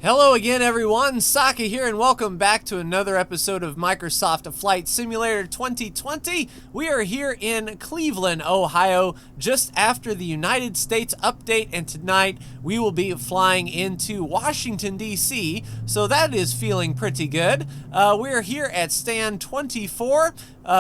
Hello again, everyone. Saka here, and welcome back to another episode of Microsoft Flight Simulator 2020. We are here in Cleveland, Ohio, just after the United States update, and tonight we will be flying into Washington, D.C., so that is feeling pretty good. We're here at stand 24.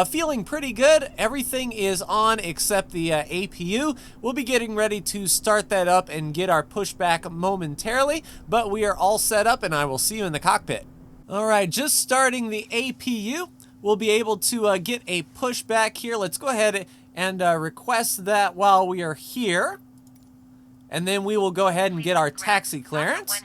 Feeling pretty good. Everything is on except the APU. We'll be getting ready to start that up and get our pushback momentarily, but we are all set up and I will see you in the cockpit. Alright, just starting the APU. We'll be able to get a pushback here. Let's go ahead and request that while we are here. And then we will go ahead and get our taxi clearance.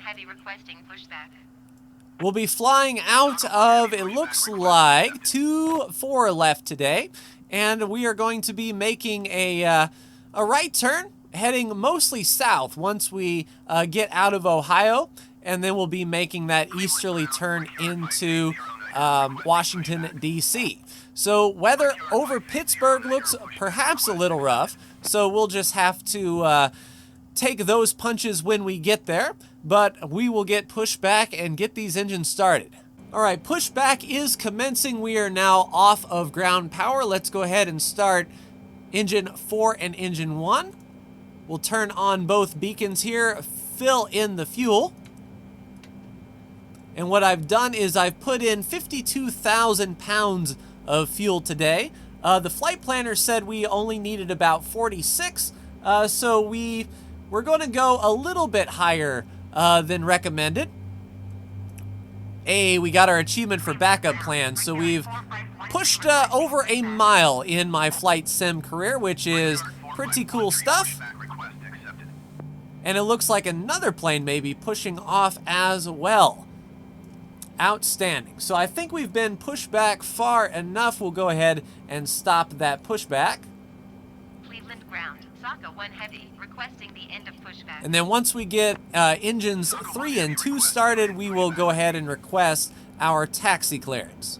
We'll be flying out of, it looks like, 24 left today, and we are going to be making a right turn, heading mostly south once we get out of Ohio, and then we'll be making that easterly turn into Washington, D.C. So weather over Pittsburgh looks perhaps a little rough, so we'll just have to take those punches when we get there, but we will get pushed back and get these engines started. Alright, pushback is commencing. We are now off of ground power. Let's go ahead and start engine 4 and engine 1. We'll turn on both beacons here, fill in the fuel. And what I've done is I've put in 52,000 pounds of fuel today. The flight planner said we only needed about 46, so we're going to go a little bit higher than recommended. Hey, we got our achievement for backup plan, so we've pushed over a mile in my flight sim career, which is pretty cool stuff. And it looks like another plane may be pushing off as well. Outstanding. So I think we've been pushed back far enough. We'll go ahead and stop that pushback. Cleveland ground. Saka 1 heavy, requesting the end of pushback. And then once we get engines 3 and 2 started, we will go ahead and request our taxi clearance.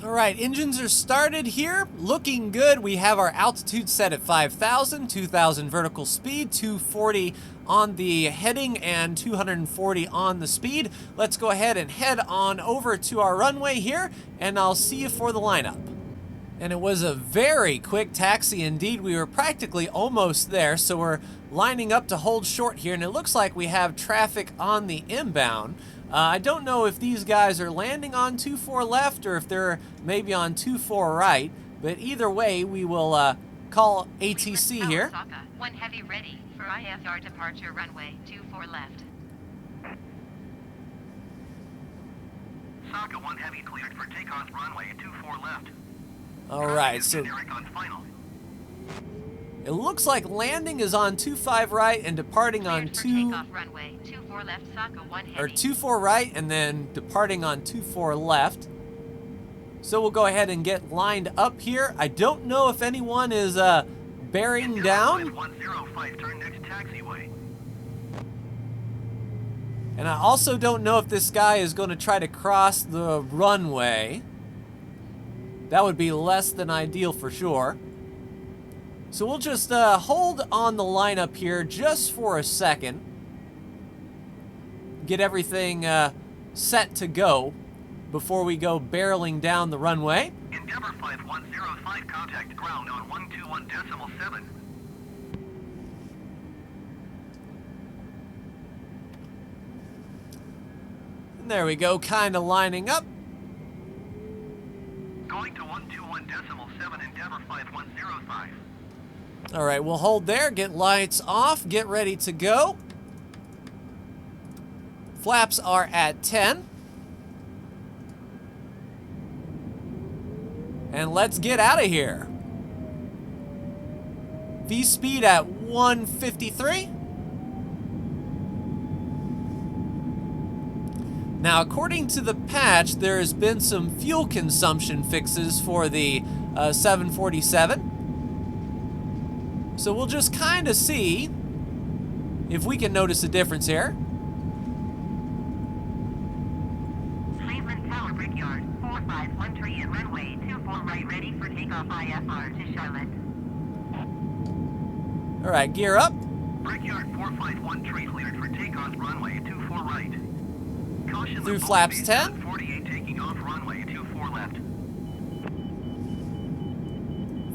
Alright, engines are started here, looking good. We have our altitude set at 5,000, 2,000 vertical speed, 240 on the heading, and 240 on the speed. Let's go ahead and head on over to our runway here, and I'll see you for the lineup. And it was a very quick taxi indeed. We were practically almost there, so we're lining up to hold short here, and it looks like we have traffic on the inbound. I don't know if these guys are landing on 24 left or if they're maybe on 24 right, but either way, we will call ATC here. Saka 1 heavy ready for IFR departure runway 24 left. Saka 1 heavy cleared for takeoff runway 24 left. Alright, so it looks like landing is on 25 right and departing on 24 left, Saka 1 heavy. Or 24 right and then departing on 24 left. So we'll go ahead and get lined up here. I don't know if anyone is bearing down. 105, turn next taxiway. And I also don't know if this guy is going to try to cross the runway. That would be less than ideal for sure. So we'll just hold on the lineup here just for a second. Get everything set to go before we go barreling down the runway. Endeavor 5105, contact ground on 121.7. And there we go, kind of lining up. Going to 121.7, Endeavor 5105. All right, we'll hold there, get lights off, get ready to go. Flaps are at 10. And let's get out of here. V-speed at 153. Now, according to the patch, there has been some fuel consumption fixes for the 747. So we'll just kind of see if we can notice a difference here. Cleveland Tower Brickyard 4513 at runway 24 right, ready for takeoff IFR to Charlotte. All right, gear up. Brickyard 451 tree cleared for takeoff runway 24 right. Caution, through the flaps speed 10. 48 taking off runway 24 left.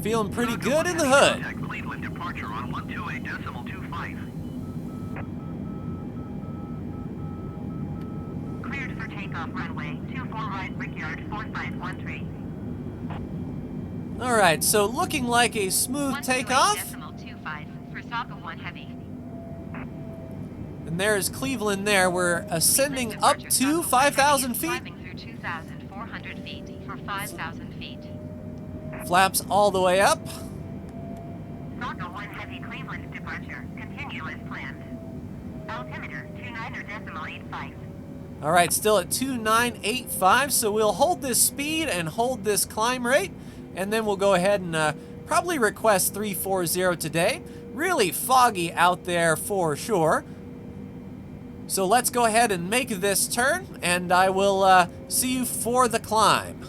Feeling pretty Falcon good 1 in the Heavy hood. contact Cleveland departure on 128.25. Cleared for takeoff runway 24 right Brickyard 4513. All right, so looking like a smooth takeoff. 128.25 for Saka 1 Heavy. And there's Cleveland there. We're ascending Cleveland up departure, to Saka 1 5,000 Heavy is feet. climbing through 2,400 feet for 5,000 feet. Flaps all the way up. Saka 1 Heavy Cleveland departure. Continue as planned. Altimeter 29.85. All right, still at 2985, so we'll hold this speed and hold this climb rate, and then we'll go ahead and probably request 340 today. Really foggy out there for sure. So let's go ahead and make this turn, and I will see you for the climb.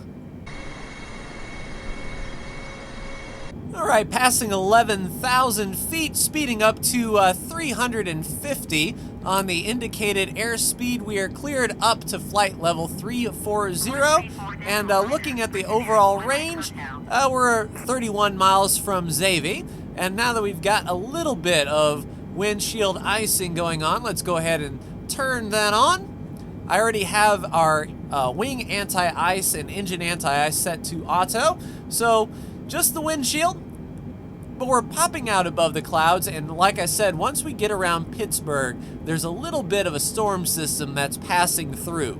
All right, passing 11,000 feet, speeding up to 350 on the indicated airspeed. We are cleared up to flight level 340, and looking at the overall range, we're 31 miles from Xavi. And now that we've got a little bit of windshield icing going on, let's go ahead and turn that on. I already have our wing anti-ice and engine anti-ice set to auto, so just the windshield. But we're popping out above the clouds, and like I said, once we get around Pittsburgh, there's a little bit of a storm system that's passing through.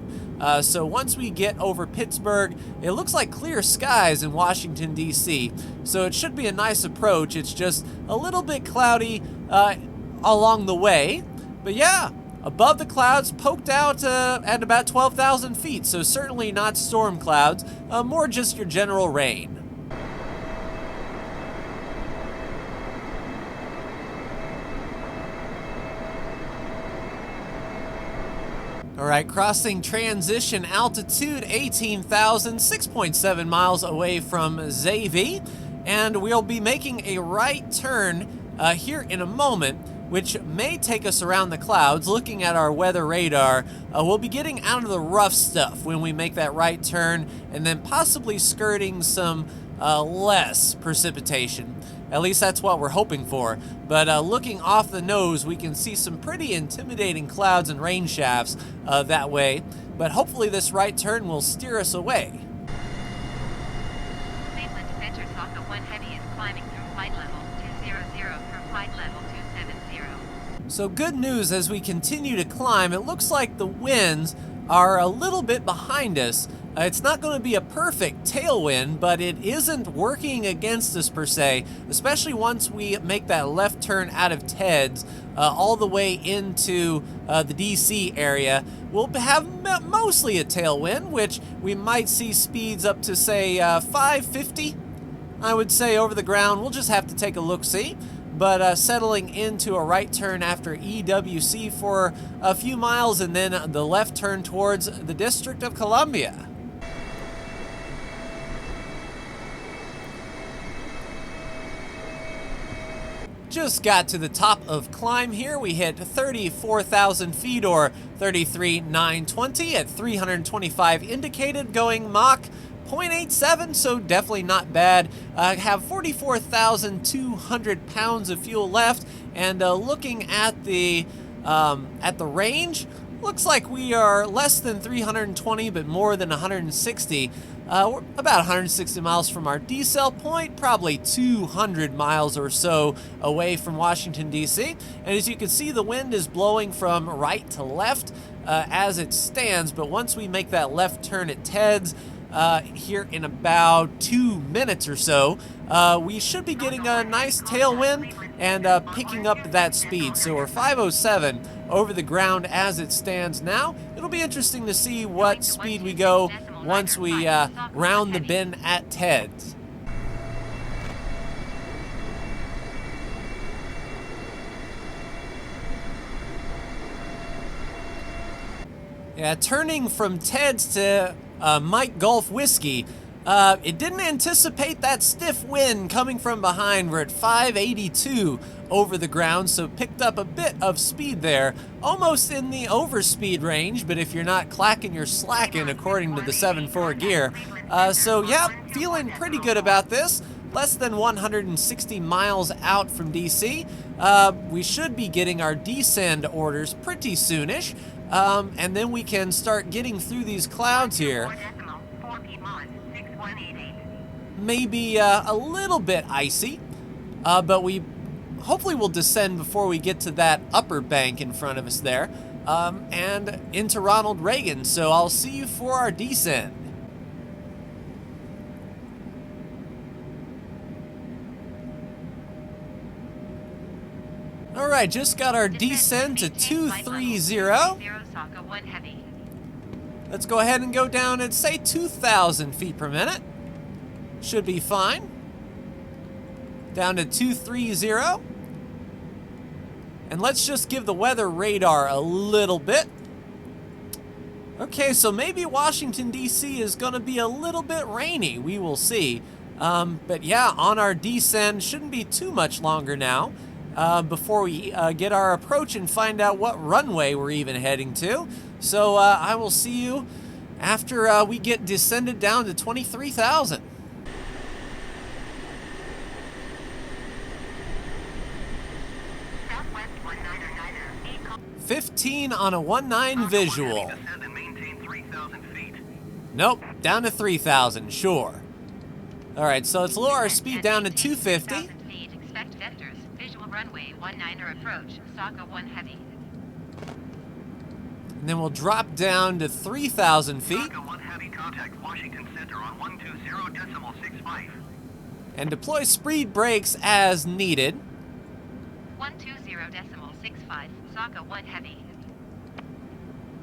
So once we get over Pittsburgh, it looks like clear skies in Washington, D.C. So it should be a nice approach. It's just a little bit cloudy along the way. But yeah, above the clouds, poked out at about 12,000 feet. So certainly not storm clouds, more just your general rain. All right, crossing transition altitude, 18,000, 6.7 miles away from Xavi. And we'll be making a right turn here in a moment, which may take us around the clouds. Looking at our weather radar, we'll be getting out of the rough stuff when we make that right turn, and then possibly skirting some less precipitation. At least that's what we're hoping for. But looking off the nose, we can see some pretty intimidating clouds and rain shafts that way. But hopefully this right turn will steer us away. Cleveland Center Saka 1 Heavy is climbing through flight level 200 for flight level 270. So good news as we continue to climb. It looks like the winds are a little bit behind us. It's not going to be a perfect tailwind, but it isn't working against us per se, especially once we make that left turn out of Ted's all the way into the DC area. We'll have mostly a tailwind, which we might see speeds up to, say, 550, I would say, over the ground. We'll just have to take a look-see. But settling into a right turn after EWC for a few miles, and then the left turn towards the District of Columbia. Just got to the top of climb here. We hit 34,000 feet, or 33,920 at 325 indicated, going Mach 0.87, so definitely not bad. Have 44,200 pounds of fuel left, and looking at the range, looks like we are less than 320, but more than 160. We're about 160 miles from our decel point, probably 200 miles or so away from Washington, D.C. And as you can see, the wind is blowing from right to left as it stands, but once we make that left turn at Ted's, here in about 2 minutes or so, we should be getting a nice tailwind and picking up that speed. So we're 507 over the ground as it stands now. It'll be interesting to see what speed we go once we round the bend at Ted's. Yeah, turning from Ted's to Mike Golf Whiskey, It didn't anticipate that stiff wind coming from behind. We're at 582 over the ground, so picked up a bit of speed there. Almost in the overspeed range, but if you're not clacking, you're slacking, according to the 7.4 gear. So yeah, feeling pretty good about this. Less than 160 miles out from DC. We should be getting our descend orders pretty soonish. And then we can start getting through these clouds here. Maybe a little bit icy, but we hopefully will descend before we get to that upper bank in front of us there, and into Ronald Reagan. So I'll see you for our descend. All right, just got our descend to 230. Let's go ahead and go down at, say, 2,000 feet per minute. Should be fine. Down to 230. And let's just give the weather radar a little bit. Okay, so maybe Washington, D.C. is going to be a little bit rainy. We will see. But yeah, on our descend, shouldn't be too much longer now before we get our approach and find out what runway we're even heading to. So I will see you after we get descended down to 23,000. 15 on a 19 visual. Nope, down to 3,000, sure. All right, so let's lower our speed down to 250. Expect vectors. Visual runway 19er approach. Saka 1 heavy. And then we'll drop down to 3,000 feet. Saka 1 heavy contact Washington Center on 120.65. And deploy speed brakes as needed. 120.65. Saka 1 heavy.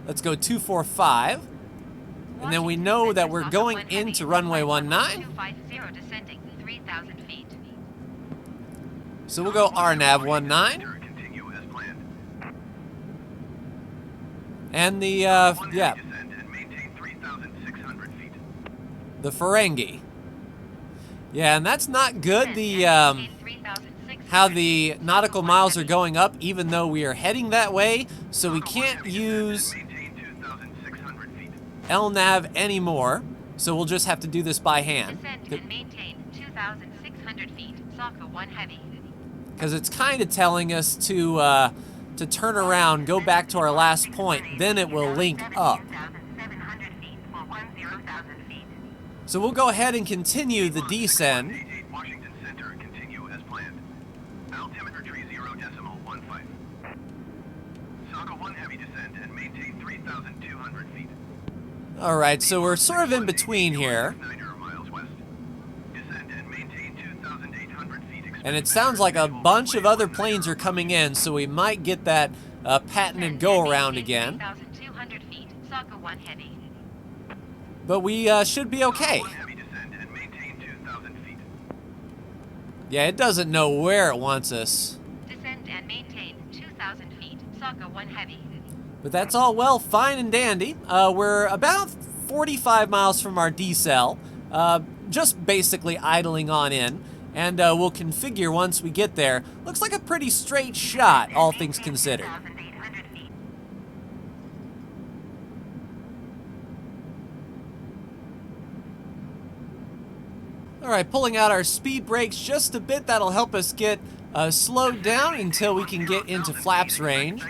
Let's go 245. And then we know that we're going into runway 19. 250 descending 3,000 feet. So we'll go RNAV 19. Continue as planned. And the, Descend yeah, and maintain 3,600 feet. the Ferengi. Yeah, and that's not good. The, how the nautical miles are going up, even though we are heading that way. So we can't use LNAV anymore, so we'll just have to do this by hand. Descend and maintain 2,600 feet. Saka 1 heavy. Because it's kind of telling us to turn around, go back to our last point, then it will link up. 2,700 feet for 10,000 feet. So we'll go ahead and continue the descend. 88 Washington Center, continue as planned. Altimeter tree 0.15. Saka 1 heavy descend and maintain 3,200 feet. All right, so we're sort of in between here. 9 miles west. Descend and maintain 2,800 feet. And it sounds like a bunch of other planes are coming in, so we might get that patented go-around again. 3,200 feet. Saka 1 heavy. But we should be okay. 1 heavy descend and maintain 2,000 feet. Yeah, it doesn't know where it wants us. Descend and maintain 2,000 feet. Saka 1 heavy. But that's all well, fine and dandy. We're about 45 miles from our decel, just basically idling on in, and we'll configure once we get there. Looks like a pretty straight shot, all things considered. 2,800 feet. All right, pulling out our speed brakes just a bit. That'll help us get slowed down until we can get into flaps range.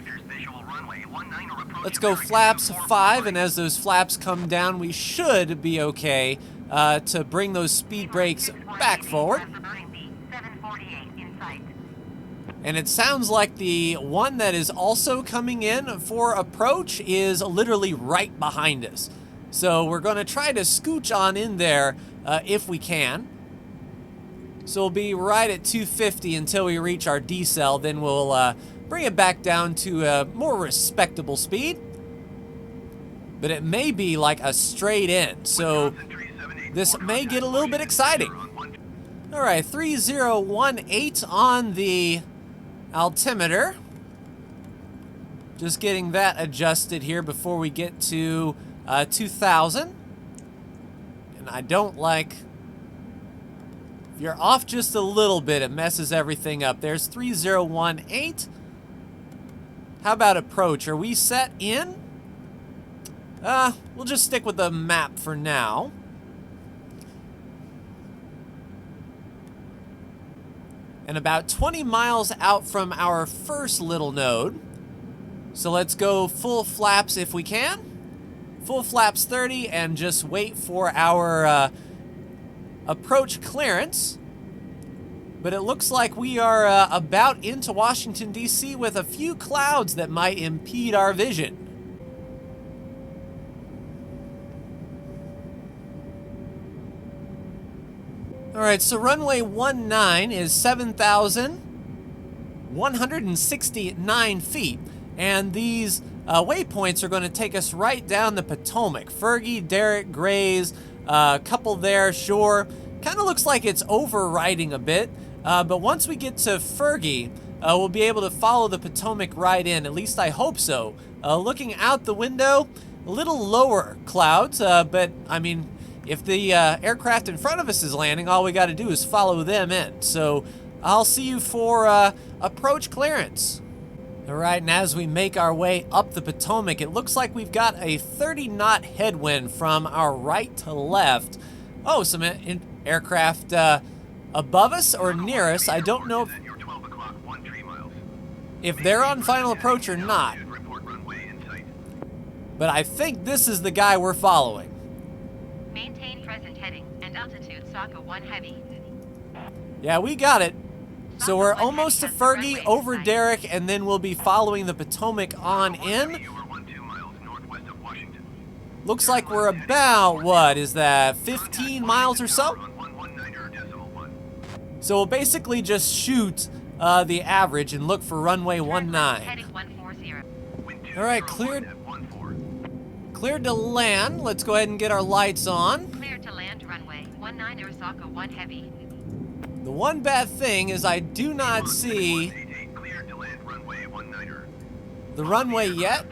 Let's go flaps 5, and as those flaps come down, we should be okay to bring those speed brakes back forward. 748 in sight. And it sounds like the one that is also coming in for approach is literally right behind us. So we're going to try to scooch on in there if we can. So we'll be right at 250 until we reach our decel. Then we'll bring it back down to a more respectable speed. But it may be like a straight in. So this may get a little bit exciting. All right, 3018 on the altimeter. Just getting that adjusted here before we get to 2,000. And I don't like... If you're off just a little bit, it messes everything up. There's 3018. How about approach? Are we set in? We'll just stick with the map for now. And about 20 miles out from our first little node. So let's go full flaps if we can. Full flaps 30 and just wait for our approach clearance. But it looks like we are about into Washington, D.C. with a few clouds that might impede our vision. All right, so runway 19 is 7,169 feet. And these waypoints are going to take us right down the Potomac. Fergie, Derrick, Grays, a couple there, sure. Kind of looks like it's overriding a bit. But once we get to Fergie, we'll be able to follow the Potomac right in. At least I hope so. Looking out the window, a little lower clouds, but I mean, if the aircraft in front of us is landing, all we got to do is follow them in. So I'll see you for approach clearance. All right, and as we make our way up the Potomac, it looks like we've got a 30-knot headwind from our right to left. Oh, some aircraft above us or near us. I don't know if they're on final approach or not. But I think this is the guy we're following. Maintain present heading and altitude Saka 1 Heavy. Yeah, we got it. So we're almost to Fergie, over Derrick, and then we'll be following the Potomac on in. Looks like we're about, what is that, 15 miles or so? So we'll basically just shoot the average and look for runway 19. All right, cleared to land. Let's go ahead and get our lights on. Cleared to land runway 19 Osaka 1 Heavy. The one bad thing is I do not see the runway yet,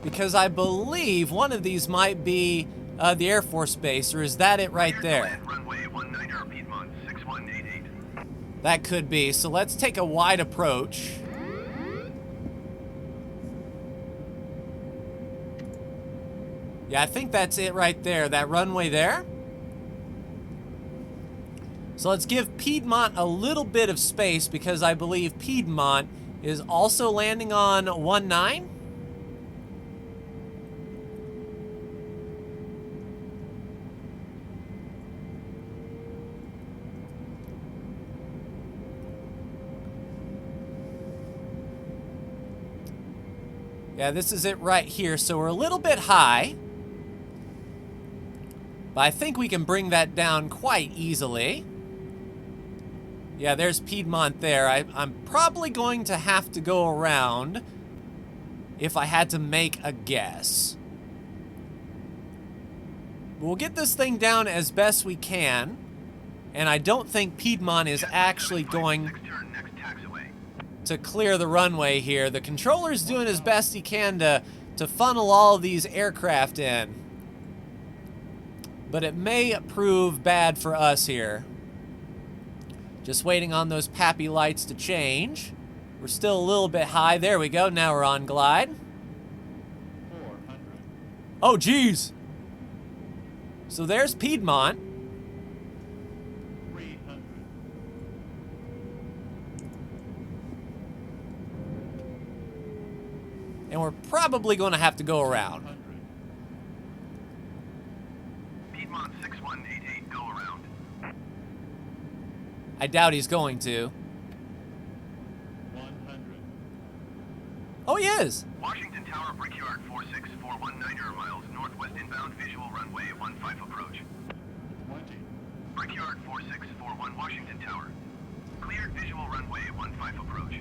because I believe one of these might be the Air Force Base, or is that it right there? That could be. So let's take a wide approach. Yeah, I think that's it right there, that runway there. So let's give Piedmont a little bit of space, because I believe Piedmont is also landing on 19. Yeah, this is it right here. So we're a little bit high, but I think we can bring that down quite easily. Yeah, there's Piedmont there. I'm probably going to have to go around if I had to make a guess. We'll get this thing down as best we can, and I don't think Piedmont is actually going to clear the runway here. The controller's doing his best he can to funnel all of these aircraft in, but it may prove bad for us here. Just waiting on those PAPI lights to change. We're still a little bit high. There we go. Now we're on glide. 400. Oh, geez. So there's Piedmont. 300. And we're probably going to have to go around. 100. Piedmont 6188, go around. I doubt he's going to. 100. Oh, he is. Washington Tower, Brickyard 46419 miles, northwest inbound, visual runway 15 approach. 20. Brickyard 4641 Washington Tower. Cleared visual runway 15 approach.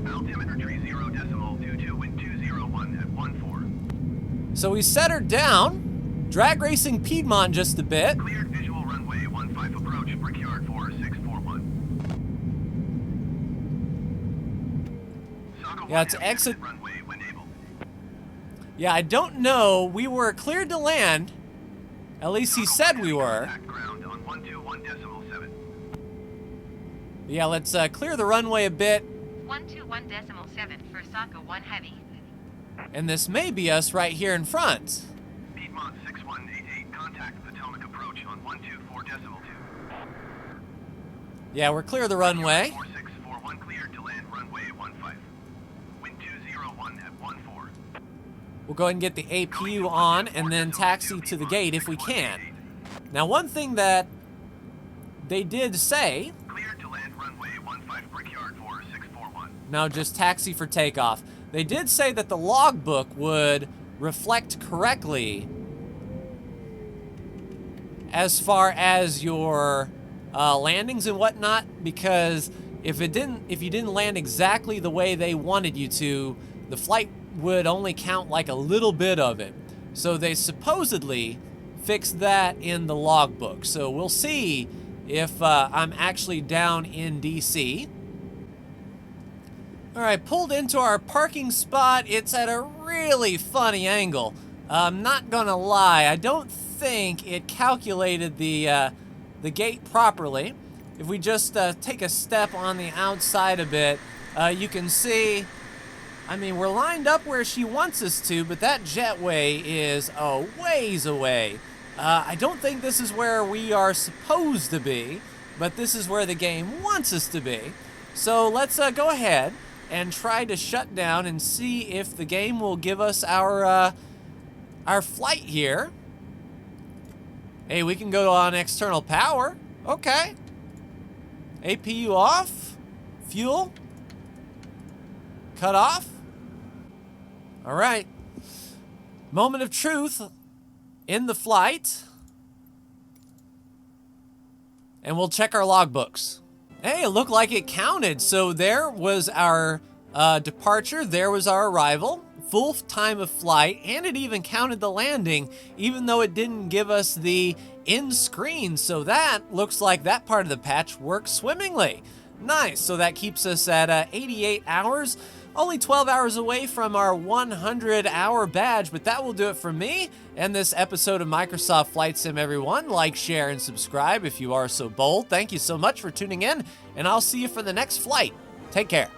Altimeter tree 0.22, wind 201 at 14. So we set her down, drag racing Piedmont just a bit. Cleared visual runway 15 approach, Brickyard 4641. Yeah, to exit. Runway when able. Yeah, I don't know. We were cleared to land. At least he said we were. Contact ground on 121.7. Yeah, let's clear the runway a bit. 121.7 for Saka 1 Heavy. And this may be us right here in front. Piedmont 6188, contact Potomac approach on 124.2. Yeah, we're clear of the runway. 4641 cleared to land runway 15. Wind 201 at 14. We'll go ahead and get the APU on and then taxi to the gate if we can. Now, one thing that they did say, Cleared to land runway 15 Brickyard for 641. now just taxi for takeoff. They did say that the logbook would reflect correctly as far as your landings and whatnot, because if you didn't land exactly the way they wanted you to, the flight would only count like a little bit of it. So they supposedly fixed that in the logbook. So we'll see if I'm actually down in DC. All right, pulled into our parking spot. It's at a really funny angle. I'm not gonna lie, I don't think it calculated the gate properly. If we just take a step on the outside a bit, you can see, I mean, we're lined up where she wants us to, but that jetway is a ways away. I don't think this is where we are supposed to be, but this is where the game wants us to be. So let's go ahead and try to shut down and see if the game will give us our flight here. Hey, we can go on external power. Okay. APU off. Fuel. Cut off. All right. Moment of truth in the flight. And we'll check our logbooks. Hey, it looked like it counted. So there was our departure. There was our arrival. Full time of flight, and it even counted the landing, even though it didn't give us the end screen. So that looks like that part of the patch works swimmingly. Nice. So that keeps us at 88 hours. Only 12 hours away from our 100-hour badge, but that will do it for me and this episode of Microsoft Flight Sim, everyone. Like, share, and subscribe if you are so bold. Thank you so much for tuning in, and I'll see you for the next flight. Take care.